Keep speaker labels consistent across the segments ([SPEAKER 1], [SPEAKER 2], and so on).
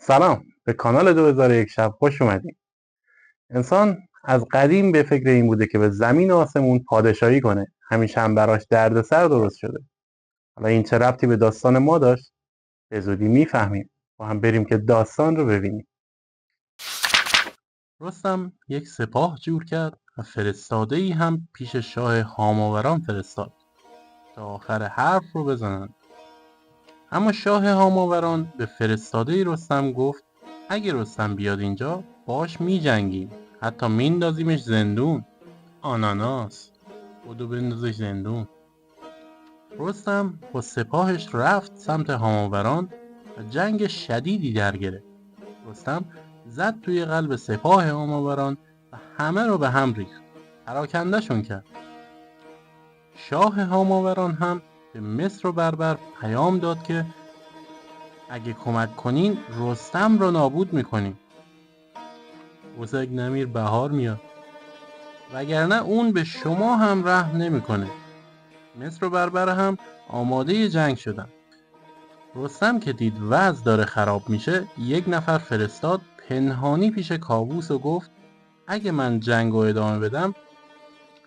[SPEAKER 1] سلام، به کانال 2001 شب خوش اومدین. انسان از قدیم به فکر این بوده که به زمین و آسمون پادشاهی کنه. همیشه هم براش دردسر درست شده. حالا این چه ربطی به داستان ما داشت؟ به زودی میفهمیم. با هم بریم که داستان رو ببینیم. رستم یک سپاه جور کرد و فرستاده‌ای هم پیش شاه هاماوران فرستاد تا آخر حرف رو بزنند. اما شاه هاماوران به فرستاده رستم گفت اگه رستم بیاد اینجا باش میجنگیم، حتی میندازیمش زندون. آناناس، بدو بندازش زندون. رستم با سپاهش رفت سمت هاماوران و جنگ شدیدی در گرفت. رستم زد توی قلب سپاه هاماوران و همه رو به هم ریخت، پراکنده‌شون کرد. شاه هاماوران هم به مصر و بربر پیام داد که اگه کمک کنین رستم رو نابود میکنیم. بزرگ نمیر بهار میاد، وگرنه اون به شما هم رحم نمیکنه. مصر و بربر هم آماده جنگ شدن. رستم که دید وضع داره خراب میشه، یک نفر فرستاد پنهانی پیش کاووس و گفت اگه من جنگ رو ادامه بدم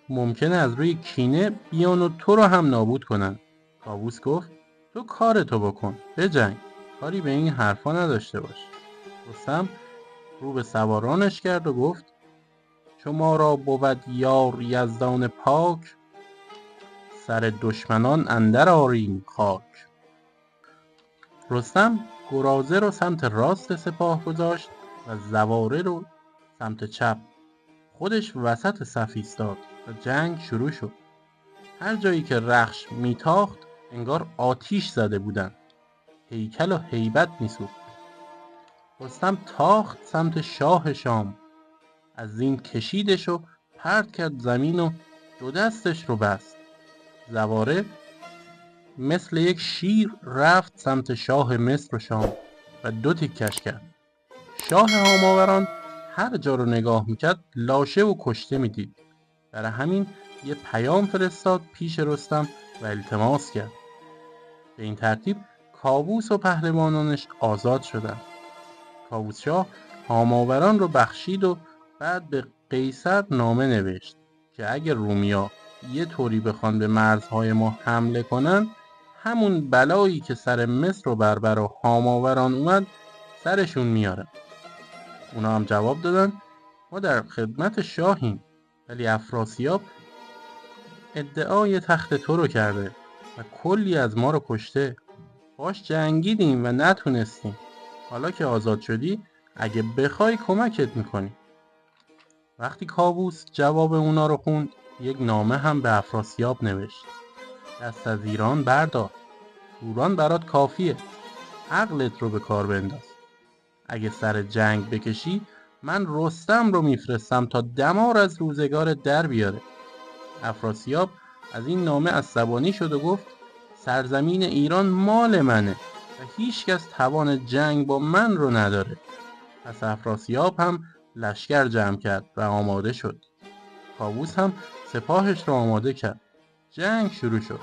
[SPEAKER 1] ممکنه از روی کینه بیان و تو رو هم نابود کنن. کاووس گفت تو کارتو بکن، بجنگ، کاری به این حرفا نداشته باش. رستم رو به سوارانش کرد و گفت چو ما را بود یار یزدان پاک، سر دشمنان اندر آریم خاک. رستم گرازه رو سمت راست سپاه گذاشت و زواره رو سمت چپ. خودش وسط صف ایستاد و جنگ شروع شد. هر جایی که رخش میتاخت انگار آتیش زده بودن. هیکل و هیبت میسوخت. رستم تاخت سمت شاه شام، از زین کشیدش و پرت کرد زمین و دو دستش رو بست. زواره مثل یک شیر رفت سمت شاه مصر و شام و دو تیکش کرد. شاه هاماوران هر جا رو نگاه میکرد لاشه و کشته میدید. برای همین یه پیام فرستاد پیش رستم و التماس کرد. به این ترتیب کاووس و پهلوانانش آزاد شدند. کاووس شاه هاماوران رو بخشید و بعد به قیصر نامه نوشت که اگر رومیا یه طوری بخوان به مرزهای ما حمله کنن، همون بلایی که سر مصر و بربر و هاماوران اومد سرشون میاره. اونا هم جواب دادن ما در خدمت شاهیم، ولی افراسیاب ادعای تخت تو رو کرده و کلی از ما رو کشته. باش جنگیدیم و نتونستیم. حالا که آزاد شدی اگه بخوای کمکت میکنیم. وقتی کاووس جواب اونا رو خوند، یک نامه هم به افراسیاب نوشت. دست از ایران بردار، توران برات کافیه، عقلت رو به کار بنداز. اگه سر جنگ بکشی من رستم رو میفرستم تا دمار از روزگار در بیاره. افراسیاب از این نامه عصبانی شد و گفت سرزمین ایران مال منه و هیچ کس توان جنگ با من رو نداره. پس افراسیاب هم لشکر جمع کرد و آماده شد. کاووس هم سپاهش را آماده کرد. جنگ شروع شد.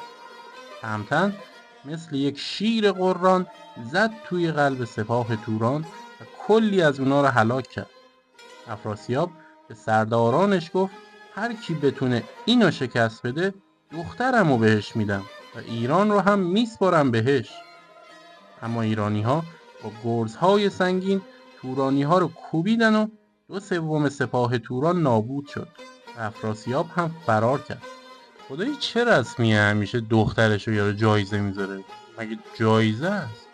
[SPEAKER 1] تهمتن مثل یک شیر قران زد توی قلب سپاه توران و کلی از اونا را هلاک کرد. افراسیاب به سردارانش گفت هر کی بتونه اینو شکست بده دخترمو بهش میدم و ایران رو هم میسپارم بهش. اما ایرانی ها با گرزهای سنگین تورانی ها رو کوبیدن و 2/3 سپاه توران نابود شد و افراسیاب هم فرار کرد. خدایی چه رسمیه همیشه دخترشو یارو جایزه میذاره؟ مگه جایزه است؟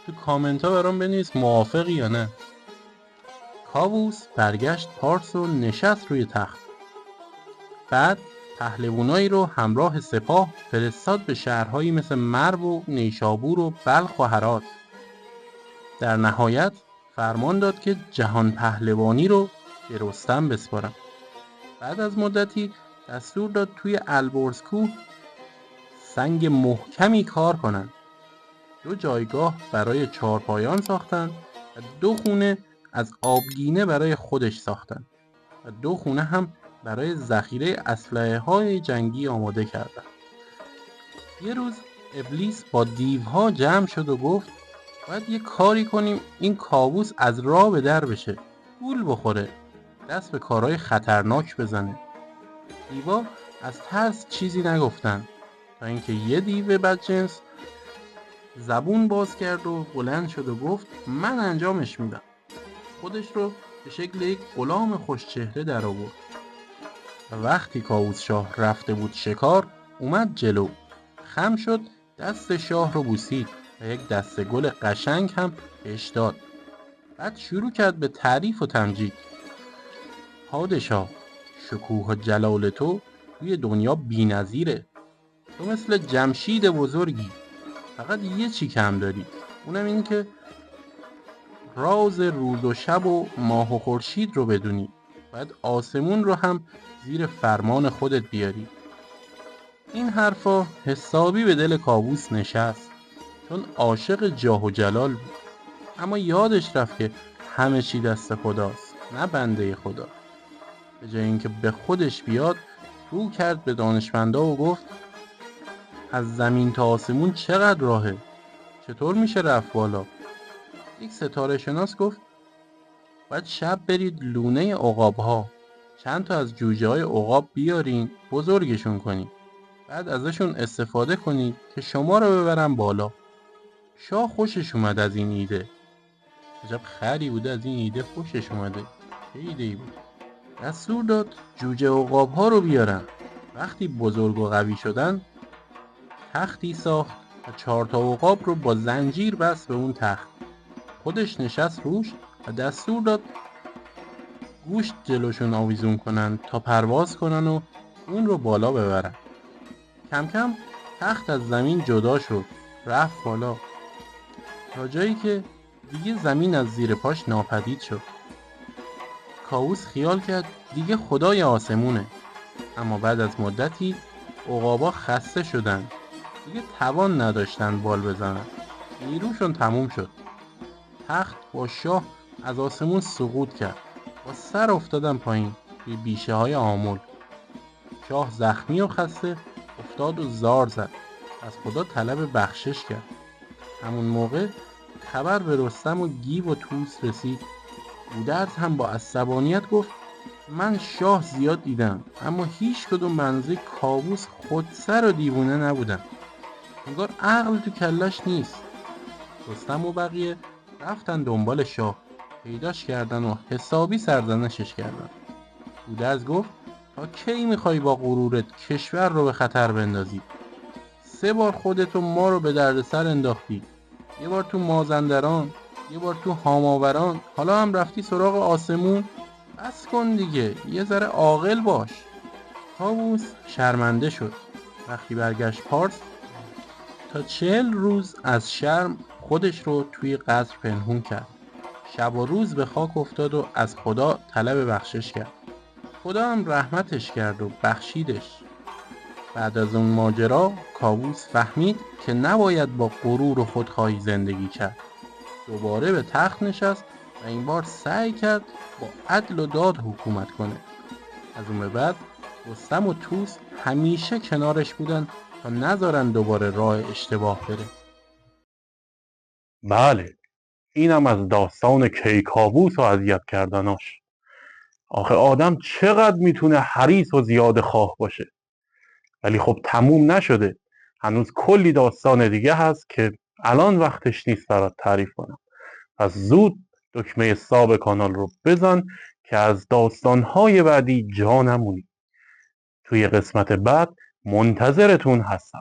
[SPEAKER 1] تو کامنت ها برام بنویس موافقی یا نه. کاووس برگشت پارس و نشست روی تخت. بعد پهلوانایی رو همراه سپاه فرستاد به شهرهایی مثل مرو و نیشابور و بلخ و هرات. در نهایت فرمان داد که جهان پهلوانی رو به رستم بسپارن. بعد از مدتی دستور داد توی البرز کوه سنگ محکمی کار کنن. 2 جایگاه برای چارپایان ساختن و 2 خونه از آبگینه برای خودش ساختن و 2 خونه هم برای ذخیره اسلحه‌های جنگی آماده کردند. یه روز ابلیس با دیوها جمع شد و گفت باید یه کاری کنیم این کاووس از راه به در بشه، گول بخوره، دست به کارهای خطرناک بزنه. دیوا از ترس چیزی نگفتن تا اینکه یه دیو بدجنس زبون باز کرد و بلند شد و گفت من انجامش میدم. خودش رو به شکل یک غلام خوشچهره در آورد و وقتی کاووس شاه رفته بود شکار، اومد جلو، خم شد، دست شاه رو بوسید و یک دسته گل قشنگ هم بهش داد. بعد شروع کرد به تعریف و تمجید. پادشاه، شکوه و جلال تو توی دنیا بی‌نظیره. تو مثل جمشید بزرگی، فقط یه چی کم داری، اونم این که راز روز و شب و ماه و خورشید رو بدونی. باید آسمون رو هم زیر فرمان خودت بیاری. این حرفا حسابی به دل کاووس نشست، چون عاشق جاه و جلال بود، اما یادش رفت که همه چی دست خداست، نه بنده خدا. به جای اینکه به خودش بیاد، رو کرد به دانشمندا و گفت از زمین تا آسمون چقدر راهه؟ چطور میشه رفت بالا؟ یک ستاره شناس گفت باید شب برید لونه عقاب‌ها، چند تا از جوجه های عقاب بیارین، بزرگشون کنین، بعد ازشون استفاده کنید که شما رو ببرن بالا. شاه خوشش اومد از این ایده. عجب خری بوده از این ایده خوشش اومده. چه ایده‌ای بود؟ دستور داد جوجه عقاب‌ها رو بیارن. وقتی بزرگ و قوی شدن، تختی ساخت و 4 تا عقاب رو با زنجیر بست به اون تخت. خودش نشست روش و دستور داد گوشت جلوشون آویزون کنن تا پرواز کنن و اون رو بالا ببرن. کم کم تخت از زمین جدا شد، رفت بالا تا جایی که دیگه زمین از زیر پاش ناپدید شد. کاووس خیال کرد دیگه خدای آسمونه، اما بعد از مدتی عقابا خسته شدن، دیگه توان نداشتن بال بزنن، نیروشون تموم شد. تخت با شاه از آسمون سقوط کرد، با سر افتادن پایین توی بیشه های آمل. شاه زخمی و خسته افتاد و زار زد، از خدا طلب بخشش کرد. همون موقع خبر به رستم و گیو و طوس رسید. گودرز هم با عصبانیت گفت من شاه زیاد دیدم، اما هیچ کدوم بنزه کاووس خودسر و دیوونه نبودن. انگار عقل تو کلش نیست. رستم و بقیه رفتن دنبال شاه، پیداش کردن و حسابی سرزنشش کردن. گودرز گفت تا کی میخوای با غرورت کشور رو به خطر بندازی؟ 3 بار خودت و ما رو به دردسر انداختی. یه بار تو مازندران، یه بار تو هاماوران، حالا هم رفتی سراغ آسمون. بس کن دیگه، یه ذره عاقل باش. کاووس شرمنده شد. وقتی برگشت پارس، تا 40 روز از شرم خودش رو توی قصر پنهون کرد. شب و روز به خاک افتاد و از خدا طلب بخشش کرد. خدا هم رحمتش کرد و بخشیدش. بعد از اون ماجرا کاووس فهمید که نباید با غرور و خودخواهی زندگی کرد. دوباره به تخت نشست و این بار سعی کرد با عدل و داد حکومت کنه. از اون به بعد رستم و طوس همیشه کنارش بودن تا نذارن دوباره راه اشتباه بره.
[SPEAKER 2] بله، اینم از داستان کیکاووس و اذیت کردناش. آخه آدم چقدر میتونه حریص و زیاده خواه باشه؟ ولی خب تموم نشده، هنوز کلی داستان دیگه هست که الان وقتش نیست برات تعریف کنم. پس زود دکمه ساب کانال رو بزن که از داستانهای بعدی جا نمونی. توی قسمت بعد منتظرتون هستم.